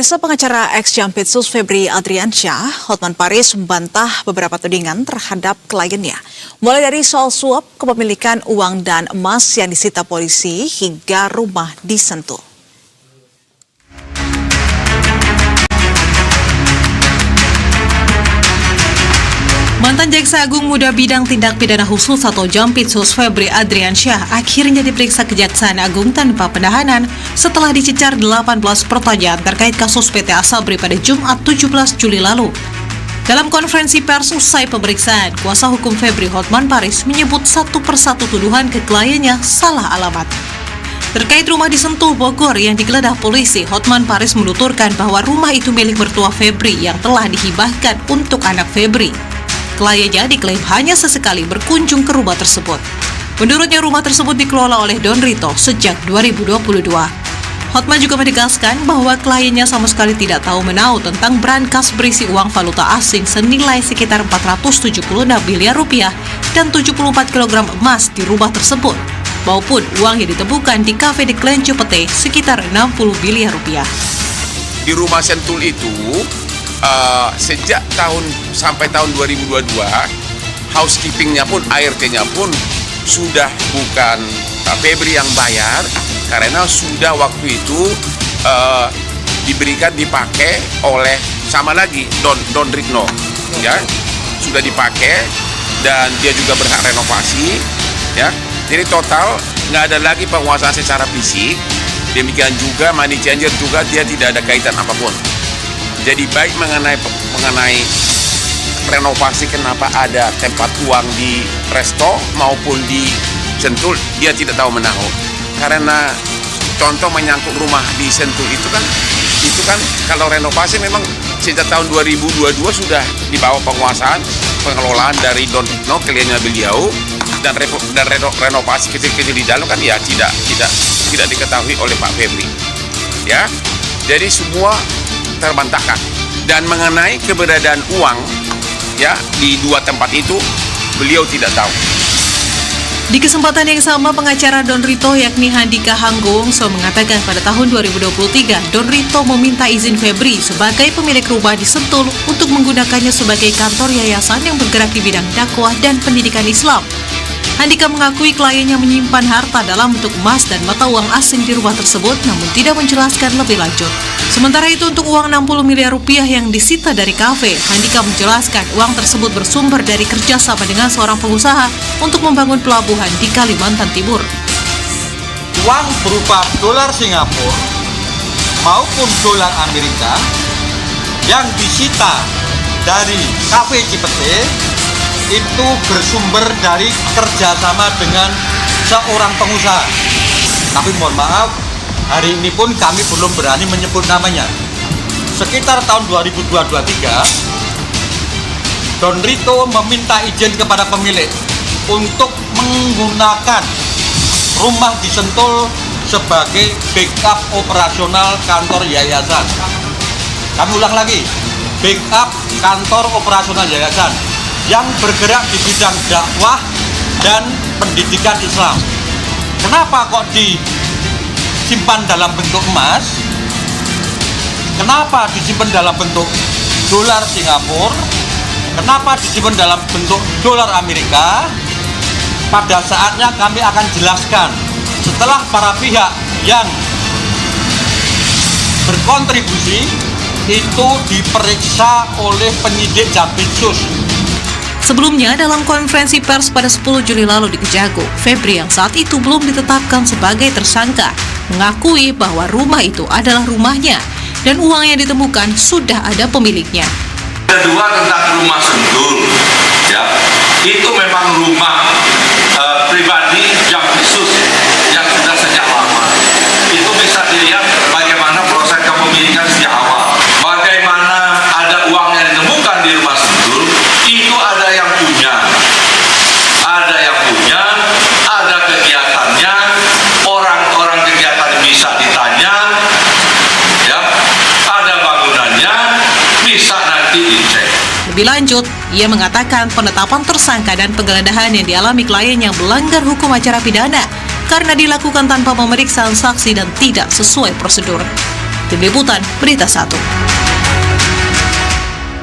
Pengacara ex-Jampitsus Febri Adriansyah, Hotman Paris membantah beberapa tudingan terhadap kliennya. Mulai dari soal suap, kepemilikan uang dan emas yang disita polisi hingga rumah di Sentul. Mantan Jaksa Agung Muda Bidang Tindak Pidana Khusus atau Jampitsus Febri Adriansyah akhirnya diperiksa Kejaksaan Agung tanpa penahanan setelah dicecar 18 pertanyaan terkait kasus PT Asabri pada Jumat 17 Juli lalu. Dalam konferensi pers usai pemeriksaan, kuasa hukum Febri Hotman Paris menyebut satu persatu tuduhan ke kliennya salah alamat. Terkait rumah di Sentul, Bogor yang digeledah polisi, Hotman Paris menuturkan bahwa rumah itu milik mertua Febri yang telah dihibahkan untuk anak Febri. Kliennya diklaim hanya sesekali berkunjung ke rumah tersebut. Menurutnya rumah tersebut dikelola oleh Don Rito sejak 2022. Hotman juga menegaskan bahwa kliennya sama sekali tidak tahu menau tentang brankas berisi uang valuta asing senilai sekitar 476 miliar rupiah dan 74 kg emas di rumah tersebut, maupun uang yang ditemukan di kafe di Klenco Pete sekitar 60 miliar rupiah. Di rumah Sentul itu, sejak sampai tahun 2022, housekeepingnya pun, ART-nya pun sudah bukan Febri yang bayar, karena sudah waktu itu dipakai oleh sama lagi Don Rikno, ya, sudah dipakai dan dia juga berhak renovasi, ya. Jadi total nggak ada lagi penguasaan secara fisik. Demikian juga money changer juga dia tidak ada kaitan apapun. Jadi baik mengenai renovasi, kenapa ada tempat uang di resto maupun di Sentul, dia tidak tahu menahu. Karena contoh menyangkut rumah di Sentul itu kan kalau renovasi memang sejak tahun 2022 sudah dibawa pengelolaan dari Don Rikno, kliennya beliau, dan renovasi kecil-kecil di dalam kan ya tidak diketahui oleh Pak Febri. Ya. Jadi semua terbantahkan. Dan mengenai keberadaan uang ya di dua tempat itu beliau tidak tahu. Di kesempatan yang sama, pengacara Don Rito yakni Handika Hanggowongso mengatakan pada tahun 2023 Don Rito meminta izin Febri sebagai pemilik rumah di Sentul untuk menggunakannya sebagai kantor yayasan yang bergerak di bidang dakwah dan pendidikan Islam. Handika mengakui kliennya menyimpan harta dalam bentuk emas dan mata uang asing di rumah tersebut, namun tidak menjelaskan lebih lanjut. Sementara itu untuk uang 60 miliar rupiah yang disita dari kafe, Handika menjelaskan uang tersebut bersumber dari kerjasama dengan seorang pengusaha untuk membangun pelabuhan di Kalimantan Timur. Uang berupa dolar Singapura maupun dolar Amerika yang disita dari kafe Cipete itu bersumber dari kerjasama dengan seorang pengusaha. Tapi mohon maaf, hari ini pun kami belum berani menyebut namanya. Sekitar tahun 2023, Don Rito meminta izin kepada pemilik untuk menggunakan rumah di Sentul sebagai backup operasional kantor yayasan. Kami ulang lagi, backup kantor operasional yayasan yang bergerak di bidang dakwah dan pendidikan Islam. Kenapa kok disimpan dalam bentuk emas? Kenapa disimpan dalam bentuk dolar Singapura? Kenapa disimpan dalam bentuk dolar Amerika? Pada saatnya kami akan jelaskan setelah para pihak yang berkontribusi itu diperiksa oleh penyidik Jampitsus. Sebelumnya, dalam konferensi pers pada 10 Juli lalu di Kejagung, Febri yang saat itu belum ditetapkan sebagai tersangka mengakui bahwa rumah itu adalah rumahnya dan uang yang ditemukan sudah ada pemiliknya. Kedua, tentang rumah Sentul, ya, itu memang rumah pribadi Jampitsus yang sudah sejak lama. Itu bisa dilihat bagaimana proses kepemilikan sejak awal. Bagaimana ada uang yang ditemukan di rumah Sentul, itu ada yang punya, ada kegiatannya, orang-orang kegiatan bisa ditanya, ya, ada bangunannya, bisa nanti dicek. Lebih lanjut, ia mengatakan penetapan tersangka dan penggeledahan yang dialami klien yang melanggar hukum acara pidana karena dilakukan tanpa pemeriksaan saksi dan tidak sesuai prosedur. Tim Liputan Berita 1.